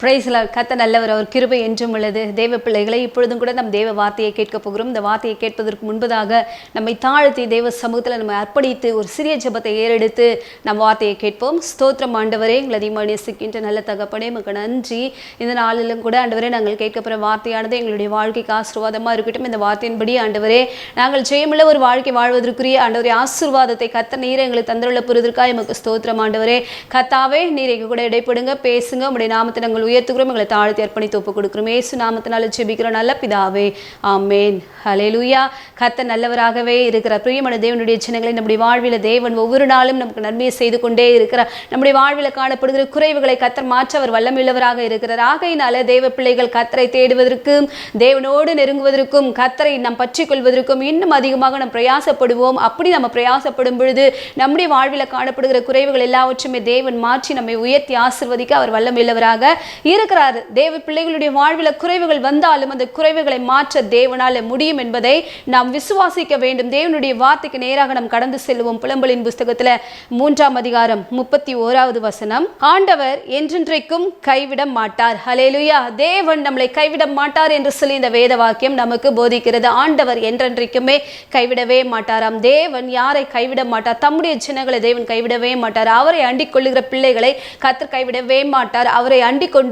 Price Lord. கர்த்தர் நல்லவர், அவர் கிருபை என்றும் உள்ளது. தேவ பிள்ளைகளை, இப்பொழுதும் கூட நம் தேவ வார்த்தையை கேட்க போகிறோம். இந்த வார்த்தையை கேட்பதற்கு முன்பதாக நம்மை தாழ்த்தி தேவ சமூகத்தில் நம்ம அர்ப்பணித்து ஒரு சிறிய ஜெபத்தை ஏறெடுத்து நம் வார்த்தையை கேட்போம். ஸ்தோத்திரம் ஆண்டவரே, எங்களை அதிகமாக நேசிக்கின்ற நல்ல தகப்பனே, நமக்கு நன்றி. இந்த நாளிலும் கூட ஆண்டவரே, நாங்கள் கேட்கப்படுற வார்த்தையானது எங்களுடைய வாழ்க்கைக்கு ஆசீர்வாதமாக இருக்கட்டும். இந்த வார்த்தையின்படி ஆண்டவரே, நாங்கள் ஜெயமுள்ள ஒரு வாழ்க்கை வாழ்வதற்குரிய ஆண்டவரே ஆசீர்வாதத்தை கர்த்தர் நீரை எங்களுக்கு தந்துள்ள பொறுதற்காக எமக்கு ஸ்தோத்திரம் ஆண்டவரே. கர்த்தாவே, நீர் எங்க கூட இடைப்படுங்க, பேசுங்க. உம்முடைய நாமத்தை நாங்கள் உயர்த்துகிறோம், எங்களை தாழ்த்தி அர்ப்பணித்து ஒப்பு கொடுக்கிறோம். இயேசு நாமத்தினால ஜெபிக்கிறோம் நல்ல பிதாவே, ஆமென். ஹல்லேலூயா. கர்த்தர் நல்லவராகவே இருக்கிறார். பிரியமான தேவனுடைய சின்னங்களை, நம்முடைய வாழ்வில் தேவன் ஒவ்வொரு நாளும் நமக்கு நன்மையை செய்து கொண்டே இருக்கிறார். நம்முடைய வாழ்வில் காணப்படுகிற குறைவுகளை கர்த்தர் மாற்ற அவர் வல்லமையுள்ளவராக இருக்கிறார். ஆகையினால தேவ பிள்ளைகள் கர்த்தரை தேடுவதற்கும் தேவனோடு நெருங்குவதற்கும் கர்த்தரை நாம் பற்றிக் கொள்வதற்கும் இன்னும் அதிகமாக நாம் பிரயாசப்படுவோம். அப்படி நம்ம பிரயாசப்படும் பொழுது நம்முடைய வாழ்வில் காணப்படுகிற குறைவுகள் எல்லாவற்றுமே தேவன் மாற்றி நம்மை உயர்த்தி ஆசீர்வதிக்க அவர் வல்லமையுள்ளவராக இருக்கிறார். தேவ பிள்ளைகளுடைய வாழ்வில் குறைவுகள் வந்தாலும் அந்த குறைவுகளை மாற்ற தேவனால முடியும் என்பதை நாம் விசுவாசிக்க வேண்டும். தேவனுடைய வார்த்தைக்கு நேராக நாம் கடந்து செல்வோம். புலம்பலின் புஸ்தகத்துல 3ஆம் அதிகாரம் 31வது வசனம். ஆண்டவர் என்றென்றைக்கும் கைவிட மாட்டார். ஹல்லேலூயா. தேவன் நம்மளை கைவிட மாட்டார் என்று சொல்லி இந்த வேத வாக்கியம் நமக்கு போதிக்கிறது. ஆண்டவர் என்றென்றைக்குமே கைவிடவே மாட்டாராம். தேவன் யாரை கைவிட மாட்டார்? தம்முடைய ஜனங்களை தேவன் கைவிடவே மாட்டார். அவரை அண்டிக் கொள்ளுகிற பிள்ளைகளை கர்த்தர் கைவிடவே மாட்டார். அவரை அண்டிக் கொண்டு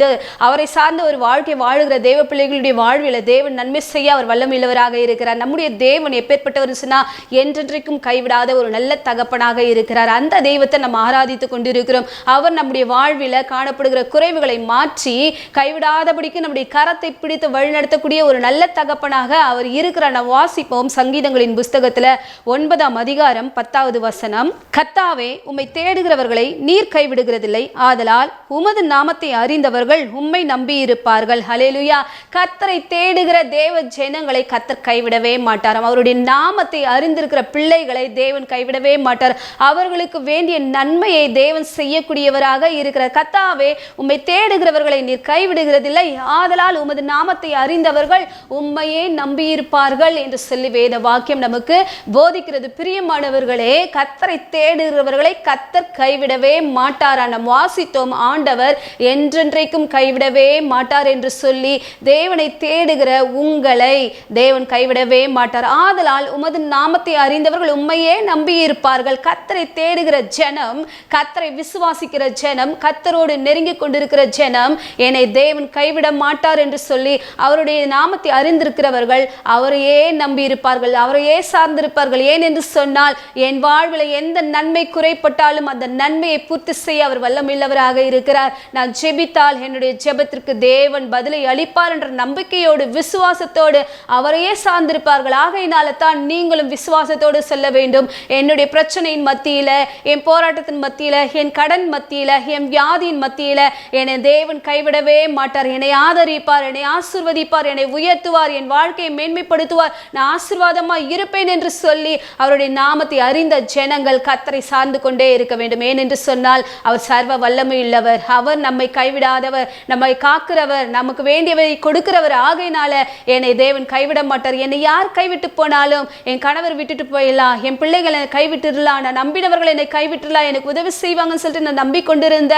அவரை சார்ந்த ஒரு வாழ்க்கை வாழுகிற தேவ பிள்ளைகளுடைய வாழ்வில் தேவன் நன்மை செய்ய அவர் வல்லமையுள்ளவராக இருக்கிறார். நம்முடைய தேவன் எப்பேற்பட்டவர் சொன்னா என்றென்றைக்கும் கைவிடாத ஒரு நல்ல தகப்பனாக இருக்கிறார். அந்த தெய்வத்தை நம்ம ஆராதித்து கொண்டிருக்கிறோம். அவர் நம்முடைய வாழ்வில் காணப்படுகிற குறைவுகளை மாற்றி கைவிடாதபடிக்கு நம்முடைய கரத்தை பிடித்து வழிநடத்தக்கூடிய ஒரு நல்ல தகப்பனாக அவர் இருக்கிறார். நாம் வாசிப்போம் சங்கீதங்களின் புஸ்தகத்துல 9ஆம் அதிகாரம் 10வது வசனம். கர்த்தாவே, உம்மை தேடுகிறவர்களை நீர் கைவிடுகிறதில்லை, ஆதலால் உமது நாமத்தை அறிந்தவர்கள் உம்மை நம்பி இருப்பார்கள். ஹல்லேலூயா. கர்த்தரை தேடுகிற தேவ ஜனங்களை கர்த்தர் கைவிடவே மாட்டார். அவருடைய நாமத்தை அறிந்திருக்கிற பிள்ளைகளை தேவன் கைவிடவே மாட்டார். அவர்களுக்கு வேண்டிய நன்மையை தேவன் செய்யக்கூடியவராக இருக்கிறார். கர்த்தாவே, உம்மை தேடுகிறவர்களை நீர் கைவிடுகிறதில்லை, ஆதலால் உமது நாமத்தை அறிந்தவர்கள் உம்மையே நம்பியிருப்பார்கள் என்று சொல்லி வேத வாக்கியம் நமக்கு போதிக்கிறது. பிரியமானவர்களே, கர்த்தரை தேடுகிறவர்களை கர்த்தர் கைவிடவே மாட்டாரா? நாம் வாசித்தோம், ஆண்டவர் என்றென்றைக்கும் கைவிடவே மாட்டார் என்று சொல்லி தேவனை தேடுகிற உங்களை தேவன் கைவிடவே மாட்டார். ஆதலால் உமது நாமத்தை அறிந்தவர்கள் உம்மையே நம்பி இருப்பார்கள். கர்த்தரை தேடுகிற ஜனம், கர்த்தரை விசுவாசிக்கிற ஜனம், கர்த்தரோடு நெருங்கி கொண்டிருக்கிற ஜனம் என்னை தேவன் கைவிட மாட்டார் என்று சொல்லி அவருடைய நாமத்தை அறிந்திருக்கிறவர்கள் அவரையே நம்பி இருப்பார்கள், அவரையே சார்ந்திருப்பார்கள். ஏன் என்று சொன்னால், என் வாழ்வில் எந்த நன்மை குறைப்பட்டாலும் அந்த நன்மையை பூர்த்தி செய்ய அவர் வல்லமையுள்ளவராக இருக்கிறார். நான் ஜெபித்தால் என்னுடைய ஜெபத்திற்கு தேவன் பதிலை அளிப்பார் என்ற நம்பிக்கையோடு விசுவாசத்தோடு அவரையே சார்ந்திருப்பார்கள். ஆகையினால தான் நீங்களும் விசுவாசத்தோடு சொல்ல வேண்டும். என்னுடைய பிரச்சனையின் மத்தியில, என் போராட்டத்தின் மத்தியில, என் கடன் மத்தியில, என் வியாதியின் மத்தியில என்னை தேவன் கைவிடவே மாட்டார். என்னை ஆதரிப்பார், என்னை ஆசீர்வதிப்பார், என்னை உயர்த்துவார், என் வாழ்க்கையை மேன்மைப்படுத்துவார், நான் ஆசீர்வாதமாக இருப்பேன் என்று சொல்லி அவருடைய நாமத்தை அறிந்த ஜனங்கள் கர்த்தரை சார்ந்து கொண்டே இருக்க வேண்டும். ஏனென்று சொன்னால், அவர் சர்வ வல்லமையுள்ளவர், அவர் நம்மை கைவிடாதவர், நம்மை காக்கிறவர், நமக்கு வேண்டியவை கொடுக்கிறவர். ஆகையினால என்னை தேவன் கைவிட மாட்டார். என்னை யார் கைவிட்டு போனாலும், என் கணவர் விட்டுட்டு போயிடலாம், என் பிள்ளைகளை கைவிட்டுடலாம், நான் நம்பினவர்கள் என்னை கைவிட்டுடலாம், எனக்கு உதவி செய்வாங்கன்னு சொல்லிட்டு நான் நம்பிக்கொண்டிருந்த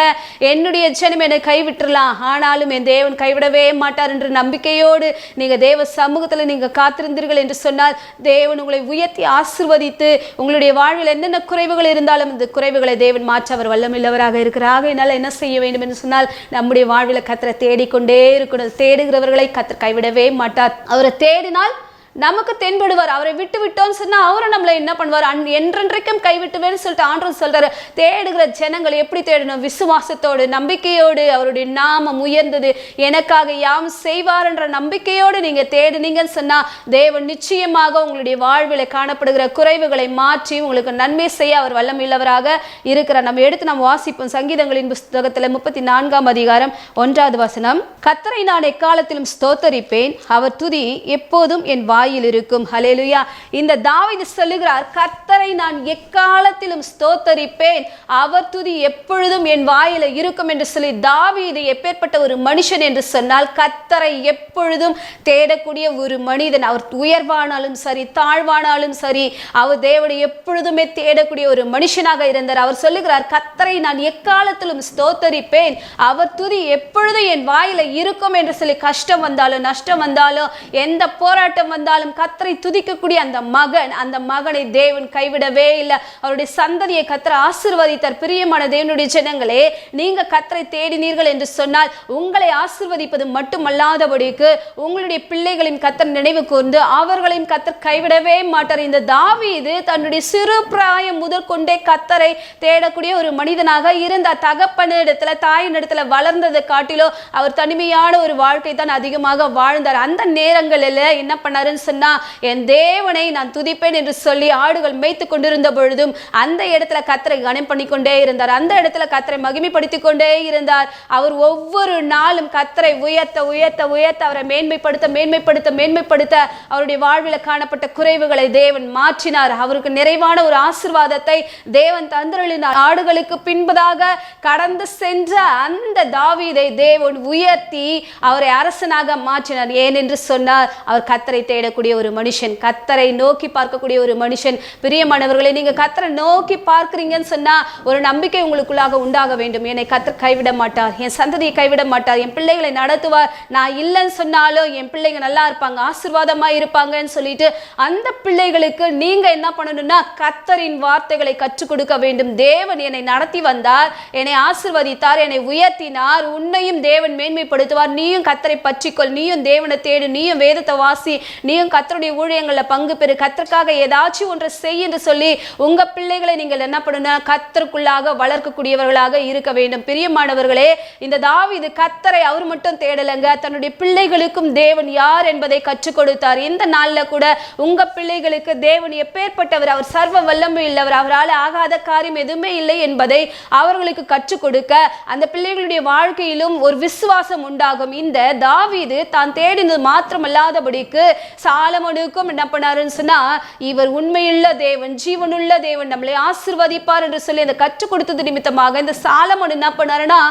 என்னுடைய ஜனம் என்னை கைவிட்டுடலாம், ஆனாலும் என் தேவன் கைவிடவே மாட்டார் என்ற நம்பிக்கையோடு நீங்க தேவ சமூகத்தில் நீங்க காத்திருந்தீர்கள் என்று சொன்னால், தேவன் உங்களை உயர்த்தி ஆசீர்வதித்து உங்களுடைய வாழ்வில் என்னென்ன குறைவுகள் இருந்தாலும் இந்த குறைவுகளை தேவன் மாற்ற அவர் வல்லமையுள்ளவராக இருக்கிறார். ஆகையினால என்ன செய்ய வேண்டும் என்று சொன்னால், நம்முடைய வாழ்வில் கர்த்தரை தேடிக்கொண்டே இருக்கணும். தேடுகிறவர்களை கர்த்தர் கைவிடவே மாட்டார். அவரை தேடினால் நமக்கு தென்படுவார். அவரை விட்டு விட்டோம்னு சொன்னா அவரை நம்மளை என்ன பண்ணுவார்? என்றென்றைக்கும் கைவிட்டுவேன்னு சொல்லிட்டு ஆண்டவர் சொல்றாரு. தேடுகிற ஜனங்கள் எப்படி தேடணும்? விசுவாசத்தோடு, நம்பிக்கையோடு. அவருடைய நாமம் உயர்ந்தது, எனக்காக யாம் செய்வார் என்ற நம்பிக்கையோடு நீங்க தேடுனீங்கன்னு சொன்னா தேவன் நிச்சயமாக உங்களுடைய வாழ்வில் காணப்படுகிற குறைவுகளை மாற்றி உங்களுக்கு நன்மை செய்ய அவர் வல்லமையுள்ளவராக இருக்கிறார். நம்ம எடுத்து நாம் வாசிப்போம் சங்கீதங்களின் புஸ்தகத்துல 34ஆம் அதிகாரம் 1வது வசனம். கர்த்தரை நான் எக்காலத்திலும் ஸ்தோத்தரிப்பேன், அவர் துதி எப்போதும் என் வாய் வாயில் இருக்கும். ஹல்லேலூயா. இந்த தாவீது சொல்லுகிறார், கர்த்தரை நான் எக்காலத்திலும் ஸ்தோத்தரிப்பேன், அவர் துதி எப்பொழுதும் என் வாயில இருக்கும் என்று சொல்லி தாவீது எப்பேற்பட்ட ஒரு மனுஷன் என்று சொன்னால், கர்த்தரை எப்பொழுதும் தேடக்கூடிய ஒரு மனிதன். அவர் உயர்வானாலும் சரி தாழ்வானாலும் சரி அவர் தேவனை எப்பொழுதுமே தேடக்கூடிய ஒரு மனுஷனாக இருந்தார். அவர் சொல்லுகிறார், கர்த்தரை நான் எக்காலத்திலும் ஸ்தோத்தரிப்பேன், அவர் துதி எப்பொழுதும் என் வாயில இருக்கும் என்று சொல்லி கஷ்டம் வந்தாலும் நஷ்டம் வந்தாலும் எந்த போராட்டம் வந்தாலும் கர்த்தரை துதிக்கக்கூடிய அந்த மகனை தேவன் கைவிடவே இல்லை. அவருடைய சந்ததியை கர்த்தர் ஆசீர்வதித்தார். பிரியமான தேவனுடைய ஜனங்களே, நீங்க கர்த்தரை தேடினீர்கள் என்று சொன்னால் உங்களை ஆசீர்வதிப்பது மட்டுமல்லாதபடிக்கு உங்களுடைய பிள்ளைகளின் கர்த்தர் நினைவு கூர்ந்து அவர்களையும் கர்த்தர் கைவிடவே மாட்டார். இந்த தாவீது தன்னுடைய சிறு பிராயம் முதல் கொண்டே கர்த்தரை தேடக்கூடிய ஒரு மனிதனாக இருந்தார். தகப்பனிடத்துல தாயினிடத்துல வளர்ந்ததை காட்டிலோ அவர் தனிமையான ஒரு வாழ்க்கை தான் அதிகமாக வாழ்ந்தார். அந்த நேரங்களில் என்ன பண்ணாருன்னு சொன்னா, என் தேவனை நான் துதிப்பேன் என்று சொல்லி ஆடுகள் மேய்த்து கொண்டிருந்த பொழுதும் அந்த இடத்துல கர்த்தரை கனம் பண்ணி கொண்டே இருந்தார். அந்த இடத்துல கர்த்தரை மகிமைப்படுத்தி கொண்டே இருந்தார். அவர் ஒவ்வொரு நாளும் கர்த்தரை உயர்த்த உயர்த்த உயர்த்த அவரை மேன்மைப்படுத்த அவருடைய வாழ்வில் காணப்பட்ட குறைவுகளை தேவன் மாற்றினார். அவருக்கு நிறைவான ஒரு ஆசீர்வாதத்தை தேவன் தந்தருளினார். ஆடுகளுக்கு பின்பதாக கடந்து சென்ற அந்த தாவீதை தேவன் உயர்த்தி அவரை அரசனாக மாற்றினார். ஏனென்று சொன்னார், அவர் கர்த்தரை தேடக்கூடிய ஒரு மனுஷன், கர்த்தரை நோக்கி பார்க்கக்கூடிய ஒரு மனுஷன். பிரியமானவர்களே, நீங்க கர்த்தரை நோக்கி பார்க்கிறீங்கன்னு சொன்னா ஒரு நம்பிக்கை உங்களுக்குள்ளாக உண்டாக வேண்டும். என்னை கர்த்தர் கைவிட மாட்டார், என் சந்ததியை கைவிட மாட்டார், என் பிள்ளைகளை நடத்துவார். நான் இல்லைன்னு சொன்னாலும் என் பிள்ளைங்க நல்லா இருப்பாங்க, ஆசீர்வாதமா இருப்பாங்கன்னு சொல்லிட்டு அந்த பிள்ளைகளுக்கு நீங்க என்ன பண்ணணும்னா கர்த்தரின் வார்த்தைகளை கற்றுக் கொடுக்க வேண்டும். தேவன் என்னை நடத்தி வந்தார், என்னை ஆசீர்வதித்தார், என்னை உயர்த்தினார், உன்னையும் தேவன் மேன்மைப்படுத்துவார். நீயும் கர்த்தரை பற்றிக்கொள், நீயும் தேவனை தேடு, நீயும் வேதத்தை வாசி, நீயும் கர்த்தருடைய ஊழியங்களில் பங்கு பெறு, கர்த்தருக்காக ஏதாச்சும் ஒன்றை செய் என்று சொல்லி உங்க பிள்ளைகளை நீங்கள் என்ன பண்ணணும், கர்த்தருக்குள்ளாக வளர்க்கக்கூடியவர்களாக இருக்க வேண்டும். பிரியமானவர்களே, இந்த தாவீது கர்த்தரை அவர் மட்டும் தேடலங்க, தன்னுடைய பிள்ளைகளுக்கும் தேவன் யார் என்பதை கற்றுக் கொடுத்தார். இந்த நாளில் கூட உங்க பிள்ளைகளுக்கு தேவன் எப்பேற்பட்டவர், அவர் சர்வ வல்லமை உள்ளவர், அவரால் ஆகாத காரியம் எதுவுமே இல்லை என்பதை அவர்களுக்கு கற்றுக் கொடுக்க அந்த பிள்ளைகளுடைய வாழ்க்கையிலும் ஒரு விசுவாசம் உண்டாகும். இந்த தாவீது தான் தேடினது மாத்திரமல்லாதபடிக்கு சாலமோனுக்கும் என்ன பண்ணாருன்னு சொன்னா, இவர் உண்மையுள்ள தேவன், ஜீவனுள்ள தேவன், நம்மளை ஆசீர்வதிப்பார் என்று சொல்லி அந்த கற்றுக் கொடுத்தது நிமித்தமாக இந்த சாலமோன் என்ன பண்ணாருன்னா,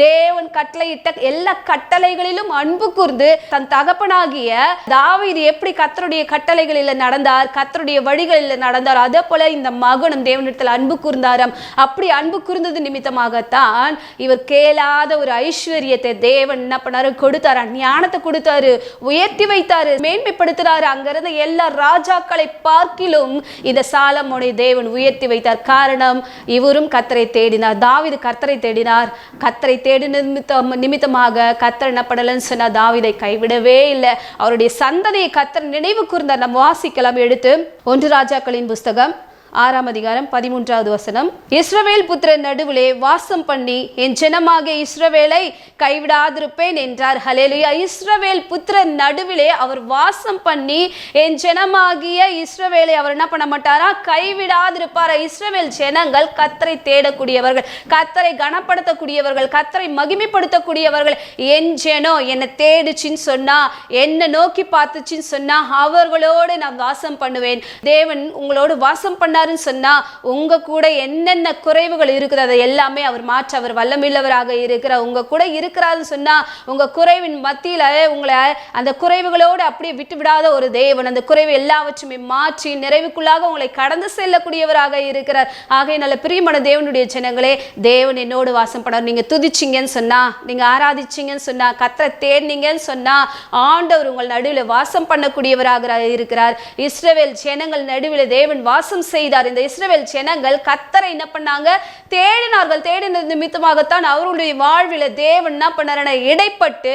தேவன் கட்டளையிட்ட எல்லா கட்டளைகளிலும் அன்பு கூர்ந்து தன் தகப்பனாகிய தாவீது எப்படி கர்த்தருடைய கட்டளைகளில் நடந்தார், கர்த்தருடைய வழிகளில் நடந்தார், அதே போல இந்த மகனும் தேவனிடத்தில் அன்பு கூர்ந்தாராம். அப்படி அன்பு கூர்ந்தது நிமித்தமாகத்தான் இவர் கேளாத ஒரு ஐஸ்வர்யத்தை தேவன் என்ன பண்ணாரு, கொடுத்தாரு, ஞானத்தை கொடுத்தாரு, உயர்த்தி வைத்தாரு, மேன்மைப்படுத்தினாரு. அங்கிருந்த எல்லா ராஜாக்களை பார்க்கிலும் இந்த சாலமோனை தேவன் உயர்த்தி வைத்தார். காரணம், இவரும் கர்த்தரை தேடினார். தாவீது கர்த்தரை தேடினார். கர்த்தரை தேடின நிமித்தமாக கர்த்தர் என்ன பண்ணலன்னு சொன்னா, தாவீதை கைவிடவே இல்லை. அவருடைய சந்ததியை கர்த்தர் நினைவு கூர்ந்தார். நம்ம வாசிக்கலாம். எடுத்து 1 ராஜாக்களின் புஸ்தகம் 6ஆம் அதிகாரம் 13வது வசனம். இஸ்ரவேல் புத்திரர் நடுவிலே வாசம் பண்ணி என் ஜனமாகிய இஸ்ரவேலை கைவிடாதிருப்பேன் என்றார். ஹல்லேலூயா. இஸ்ரவேல் புத்திரர் நடுவிலே அவர் வாசம் பண்ணி என் ஜனமாகிய இஸ்ரவேலை அவர் என்ன பண்ண மாட்டாரா, கைவிடாதிருப்பார். இஸ்ரவேல் ஜனங்கள் கர்த்தரை தேடக்கூடியவர்கள், கர்த்தரை கனப்படுத்தக்கூடியவர்கள், கர்த்தரை மகிமைப்படுத்தக்கூடியவர்கள். என் ஜனம் என்னை தேடுச்சின்னு சொன்னா, என்னை நோக்கி பார்த்துச்சின்னு சொன்னா அவர்களோடு நான் வாசம் பண்ணுவேன். தேவன் உங்களோடு வாசம் பண்ண சொன்னா உங்க கூட என்னென்ன குறைவுகள் இருக்குது அதை எல்லாமே அவர் மாற்ற அவர் வல்லமையுள்ளவராக இருக்கிறார். உங்க கூட இருக்கிறாருன்னு சொன்னா உங்க குறைவின் மத்தியில உங்களை அந்த குறைவுகளோடு அப்படியே விட்டு விடாத ஒரு தேவன், அந்த குறைவு எல்லாவற்றுமே மாற்றி நிறைவுக்குள்ளாக உங்களை கடந்து செல்லக்கூடியவராக இருக்கிறார். ஆகையினால பிரியமான தேவனுடைய ஜனங்களே, தேவன் என்னோடு வாசம் பண்ணார். நீங்க துதிச்சிங்கன்னு சொன்னா, நீங்க ஆராதிச்சிங்கன்னு சொன்னா, கர்த்தரை தேடினீங்கன்னு சொன்னா ஆண்டவர் உங்கள் நடுவில் வாசம் பண்ணக்கூடியவராக இருக்கிறார். இஸ்ரவேல் ஜனங்கள் நடுவில் தேவன் வாசம் செய்தார். இந்த இஸ்ரவேல் ஜனங்கள் கர்த்தரை என்ன பண்ணாங்க, தேடினார்கள். தேடினது நிமித்தமாகத்தான் அவர்களுடைய வாழ்வில் தேவன் என்ன பண்ணார், இடைப்பட்டு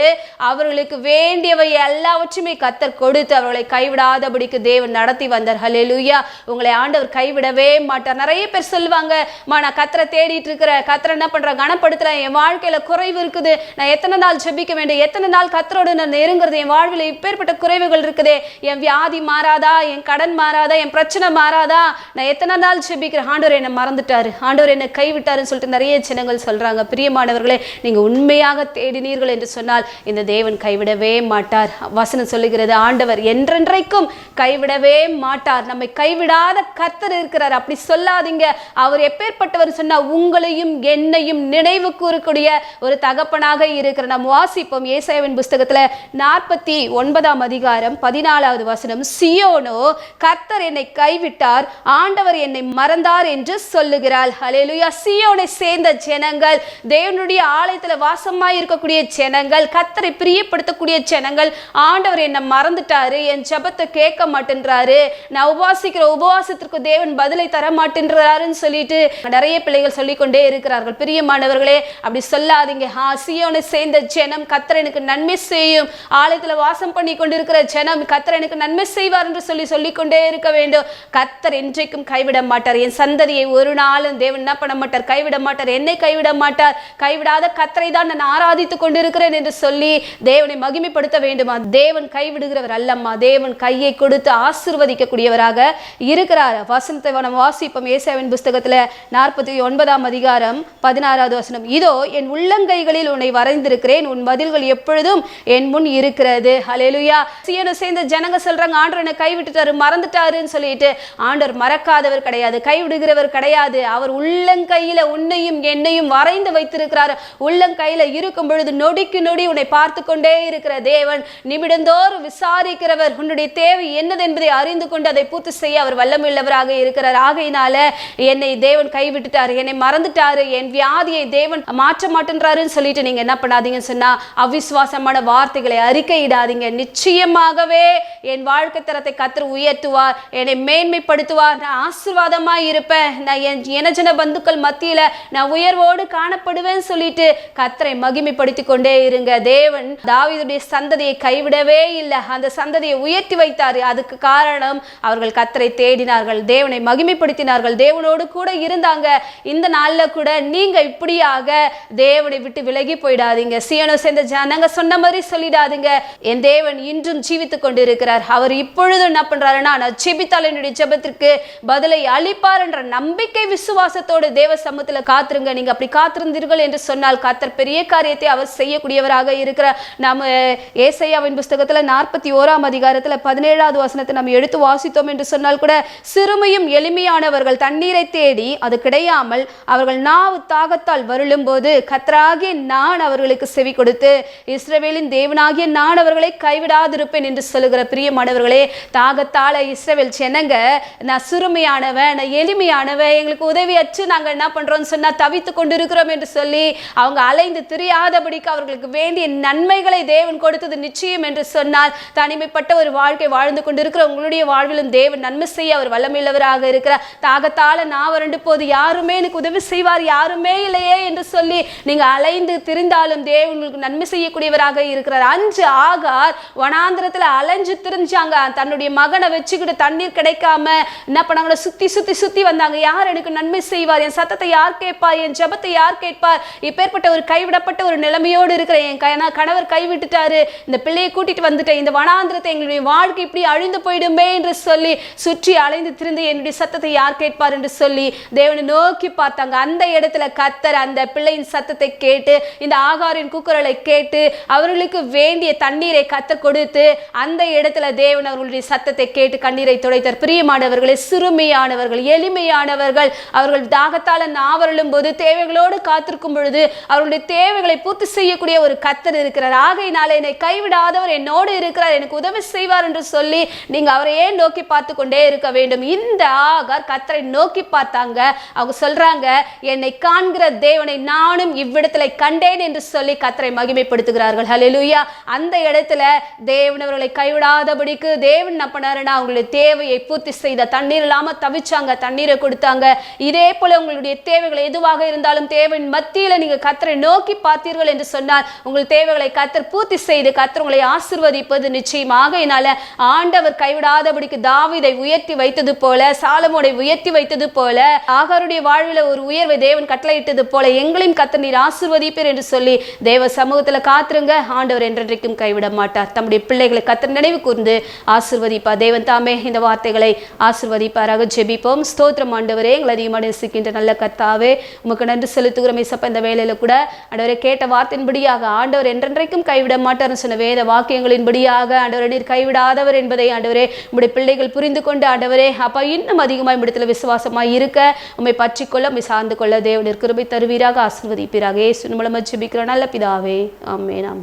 அவர்களுக்கு வேண்டியவை எல்லாவற்றுமே கர்த்தர் கொடுத்து அவர்களை கைவிடாதபடிக்கு தேவன் நடத்தி வந்தார். ஹல்லேலூயா. உங்களை ஆண்டவர் கைவிடவே மாட்டார். நிறைய பேர் சொல்லுவாங்க, நான் கர்த்தரை தேடிட்டு இருக்கிறேன், கர்த்தரை என்ன பண்றேன், கனப்படுத்துறேன், என் வாழ்க்கையில குறைவு இருக்குது, நான் எத்தனை நாள் ஜெபிக்க வேண்டும், எத்தனை நாள் கர்த்தரோடு நான் நெருங்குறது, என் வாழ்வில் இப்பேற்பட்ட குறைவுகள் இருக்குதே, என் வியாதி மாறாதா, என் கடன் மாறாதா, என் பிரச்சனை மாறாதா, நான் நான் எத்தனை நாள் ஜெபிக்கிறேன், ஆண்டவர் என்னை மறந்துட்டாரு, ஆண்டவர் என்னை கைவிட்டாருன்னு சொல்லிட்டு நிறைய ஜனங்கள் சொல்றாங்க. பிரியமானவர்களே, நீங்க உண்மையாக தேடினீர்கள் என்று சொன்னால் இந்த தேவன் கைவிடவே மாட்டார். வசனம் சொல்லுகிறது, ஆண்டவர் என்றென்றைக்கும் கைவிடவே மாட்டார். நம்மை கைவிடாத கர்த்தர் இருக்கிறார். அப்படி சொல்லாதீங்க. அவர் எப்பேற்பட்டவர் சொன்னா உங்களையும் என்னையும் நினைவு கூறக்கூடிய ஒரு தகப்பனாக இருக்கிற. நாம் வாசிப்போம் ஏசாயாவின் புஸ்தகத்துல 49 அதிகாரம் 14வது வசனம். சியோனோ கர்த்தர் என்னை கைவிட்டார், ஆண்டவர் என்னை மறந்தார் என்று சொல்லுகிறாள். ஹல்லேலூயா. சியோனை சேர்ந்த ஜனங்கள், தேவனுடைய ஆலயத்தில் வாசமாய் இருக்கக்கூடிய ஜனங்கள், கர்த்தரை பிரியப்படுத்தக்கூடிய ஜனங்கள், ஆண்டவர் என்னை மறந்துட்டாரு, என் ஜெபத்தை கேட்க மாட்டேன்றாரு, நான் உபவாசிக்கிற உபவாசத்திற்கு தேவன் பதிலை தர மாட்டேன்றாருன்னு சொல்லிட்டு நிறைய பிள்ளைகள் சொல்லிக்கொண்டே இருக்கிறார்கள். பிரியமானவர்களே, அப்படி சொல்லாதீங்க. சியோனை சேர்ந்த ஜனம், கர்த்தர் எனக்கு நன்மை செய்யும், ஆலயத்தில் வாசம் பண்ணி கொண்டிருக்கிற ஜனம், கர்த்தர் எனக்கு நன்மை செய்வார் என்று சொல்லிக்கொண்டே இருக்க வேண்டும். கர்த்தர் என்றைக்கும் கைவிட மாட்டார். என் சந்ததியை ஒரு நாளும் தேவன் என்ன பண்ண மாட்டார், கைவிட மாட்டார், என்னை கைவிட மாட்டார். கைவிடாத கர்த்தரை தான் நான் ஆராதித்துக் கொண்டிருக்கிறேன் என்று சொல்லி தேவனை மகிமைப்படுத்த வேண்டுமா? தேவன் கைவிடுகிறவர் அல்லம்மா. தேவன் கையை கொடுத்து ஆசீர்வதிக்கக்கூடியவராக இருக்கிறார். வசனத்தை நம்ம வாசிப்போம் ஏசாயாவின் புஸ்தகத்துல 49 அதிகாரம் 16வது வசனம். இதோ என் உள்ளங்கைகளில் உன்னை வரைந்திருக்கிறேன், உன் பதில்கள் எப்பொழுதும் என் முன் இருக்கிறது. ஹல்லேலூயா. சியோனை சேர்ந்த ஜனங்க சொல்றாங்க, ஆண்டவர் என்னை கைவிட்டுட்டாரு, மறந்துட்டாருன்னு சொல்லிட்டு. ஆண்டவர் மறக்காதவர் கிடையாது, கைவிடுகிறவர் கிடையாது. அவர் உள்ளங்கையில உன்னையும் என்னையும் வரைந்து வைத்திருக்கிறார். உள்ளங்கையில இருக்கும் பொழுது நொடிக்கு நொடி உன்னை பார்த்து கொண்டே இருக்கிற தேவன், நிமிடந்தோறும் விசாரிக்கிறவர், உன்னுடைய தேவை என்னது என்பதை அறிந்து கொண்டு அதை பூர்த்தி செய்ய அவர் வல்லமையுள்ளவராக இருக்கிறார். ஆகையினால என்னை தேவன் கைவிட்டுட்டாரு, என்னை மறந்துட்டாரு, என் வியாதியை தேவன் மாற்ற மாட்டேன்றாருன்னு சொல்லிட்டு நீங்க என்ன பண்ணாதீங்கன்னு சொன்னா அவிசுவாசமான வார்த்தைகளை அறிக்கையிடாதீங்க. நிச்சயமாகவே என் வாழ்க்கை தரத்தை கர்த்தர் உயர்த்துவார், என்னை மேன்மைப்படுத்துவார், நான் ஆசீர்வாதமாய் இருப்பேன், நான் என் இனஜன பந்துக்கள் மத்தியில நான் உயர்வோடு காணப்படுவேன் சொல்லிட்டு கர்த்தரை மகிமைப்படுத்தி கொண்டே இருங்க. தேவன் தாவீதுடைய சந்ததியை கைவிடவே இல்லை, அந்த சந்ததியை உயர்த்தி வைத்தார். அதுக்கு காரணம் அவர்கள் கர்த்தரை தேடினார்கள், தேவனை மகிமைப்படுத்தினார்கள், தேவனோடு கூட இருந்தாங்க. இந்த நாள்ல கூட நீங்க இப்படியாக தேவனை விட்டு விலகி போயிடாதீங்க. சியோனை சேர்ந்த ஜனங்க சொன்ன மாதிரி சொல்லிடாதீங்க. என் தேவன் இன்றும் ஜீவித்துக் கொண்டிருக்கிறார். அவர் இப்பொழுது என்ன பண்றாருன்னா, நான் ஜெபித்தால் என்னுடைய ஜெபத்திற்கு பதிலை அளிப்பார் என்ற நம்பிக்கை விசுவாசத்தோடு தேவ சமூகத்துல காத்திருங்க. நீங்க அப்படி காத்திருந்தீர்கள் என்று சொன்னால் கர்த்தர் பெரிய காரியத்தை அவர் செய்யக்கூடியவராக இருக்கிறார். நம்ம ஏசாயாவின் புஸ்தகத்துல 41 அதிகாரத்துல 17வது வசனத்தை நம்ம எடுத்து வாசித்தோம் என்று சொன்னால் கூட, சிறுமையும் எளிமையானவர்கள் தண்ணீரை தேடி அது கிடையாமல் அவர்கள் நாவு தாகத்தால் வருளும் போது கர்த்தராகிய நான் அவர்களுக்கு செவி கொடுத்து இஸ்ரவேலின் தேவனாகிய நான் அவர்களை கைவிடாதிருப்பேன் என்று சொல்லுகிற பிரியமானவர்களே, தாகத்தால இஸ்ரவேல் ஜனங்க, நான் சிறுமையானவன், நான் எளிமையானவன், எங்களுக்கு உதவியற்று நாங்கள் என்ன பண்றோம்னு சொன்னா தவித்து கொண்டிருக்கிறோம் என்று சொல்லி அவங்க அலைந்து திரியாதபடிக்கு அவர்களுக்கு வேண்டிய நன்மைகளை தேவன் கொடுத்தது நிச்சயம் என்று சொன்னால், தனிமைப்பட்ட ஒரு வாழ்க்கை வாழ்ந்து கொண்டிருக்கிற உங்களுடைய வாழ்விலும் தேவன் நன்மை செய்ய அவர் வல்லமையுள்ளவராக இருக்கிறார். தாகத்தால நான் வறண்டு போது யாருமே எனக்கு உதவி செய்வார், யாருமே இல்லையே என்று சொல்லி நீங்க அலைந்து திரிந்தாலும் தேவன் உங்களுக்கு நன்மை செய்யக்கூடியவராக இருக்கிறார். அஞ்சு ஆகார் வனாந்திரத்துல அலைஞ்சு திரிஞ்சாங்க, தன்னுடைய மகனை வச்சுக்கிட்டு தண்ணீர் கிடைக்காம என்ன பண்ணாங்க, சுத்தி சுத்தி சுத்தி வந்தாங்க. யார் எனக்கு நன்மை செய்வார், என் சத்தத்தை யார் கேட்பார், என் ஜெபத்தை யார் கேட்பார், இப்பேற்பட்ட ஒரு கைவிடப்பட்ட ஒரு நிலைமையோடு இருக்கிற என் கணவர் கைவிட்டுட்டாரு, இந்த பிள்ளையை கூட்டிட்டு வந்துட்டேன், இந்த வனாந்திரத்தை எங்களுடைய வாழ்க்கை இப்படி அழிந்து போயிடுமே என்று சொல்லி சுற்றி அலைந்து திரிந்து என்னுடைய சத்தத்தை யார் கேட்பார் என்று சொல்லி தேவனை நோக்கி பார்த்தாங்க. அந்த இடத்துல கர்த்தர் அந்த பிள்ளையின் சத்தத்தை கேட்டு, இந்த ஆகாரின் கூக்குரலை கேட்டு, அவர்களுக்கு வேண்டிய தண்ணீரை கர்த்தர் கொடுத்து, அந்த இடத்துல தேவன் அவர்களுடைய சத்தத்தை கேட்டு கண்ணீரை துடைத்தார். பிரியமானவர்களே, சிறுமையானவர்கள், எளிமையானவர்கள், அவர்கள் தாகத்தால நாவரலும் போது தேவைகளோடு காத்திருக்கும் பொழுது அவர்களுடைய தேவைகளை பூர்த்தி செய்யக்கூடிய ஒரு கர்த்தர் இருக்கிறார். ஆகையினால என்னை கைவிடாதவர் என்னோடு இருக்கிறார், எனக்கு உதவி செய்வார் என்று சொல்லி நீங்க அவரையே நோக்கி பார்த்து கொண்டே இருக்க வேண்டும். இந்த ஆகார் கர்த்தரை நோக்கி பார்த்தாங்க. அவங்க சொல்றாங்க, என்னை காண்கிற தேவனை நானும் இவ்விடத்துல கண்டேன் என்று சொல்லி கர்த்தரை மகிமைப்படுத்துகிறார்கள். ஹல்லேலூயா. அந்த இடத்துல தேவன் அவர்களை கைவிடாதபடிக்கு தேவன் என்ன பண்ணாருன்னா அவங்களுடைய தேவையை பூர்த்தி செய்த, தண்ணீர் இல்லாம தவிச்சாங்க, தண்ணீரை கொடுத்தாங்க. இதே போல உங்களுடைய தேவைகள் எதுவாக இருந்தாலும் தேவன் மத்தியில நீங்க கர்த்தரை நோக்கி பார்த்தீர்கள் என்று சொன்னால் உங்கள் தேவைகளை கர்த்தர் பூர்த்தி செய்து கர்த்தர் உங்களை ஆசீர்வதிப்பது நிச்சயமாக. என்னால ஆண்டவர் கைவிடாதபடிக்கு தாவீதை உயர்த்தி வைத்தது போல, சாலமோனை உயர்த்தி வைத்தது போல, ஆகாருடைய வாழ்வில் ஒரு உயர்வை தேவன் கட்டளையிட்டது போல எங்களையும் கர்த்தர் நீர் ஆசீர்வதிப்பீர் என்று சொல்லி தேவ சமூகத்துல காத்திருங்க. ஆண்டவர் என்றென்றைக்கும் கைவிட மாட்டார். தம்முடைய பிள்ளைகளை கர்த்தர் நினைவு கூர்ந்து ஆசீர்வதிப்பார். தேவன் தாமே இந்த வார்த்தைகளை ஆசீர்வதிப்பார். உங்களுக்காக ஜெபிப்போம். ஸ்தோத்திரம் ஆண்டவரே, எங்களை அதிகமாக நேசிக்கின்ற நல்ல கர்த்தாவே, உமக்கு நன்றி செலுத்துகிறோம் இசப்பா. இந்த வேலையில கூட ஆண்டவரே கேட்ட வார்த்தையின்படியாக ஆண்டவர் என்றென்றைக்கும் கைவிட மாட்டார்னு சொன்ன வேத வாக்கியங்களின்படியாக ஆண்டவரே நீர் கைவிடாதவர் என்பதை ஆண்டவரே உம்முடைய பிள்ளைகள் புரிந்து கொண்டு ஆண்டவரே அப்பா இன்னும் அதிகமாக இடத்துல விசுவாசமாய் இருக்க உம்மை பற்றிக்கொள்ள உம்மை சார்ந்து கொள்ள தேவனின் கிருபை தருவீராக, ஆசீர்வதிப்பீராக. இயேசு மூலமாக ஜெபிக்கிறோம் நல்ல பிதாவே, ஆமென்.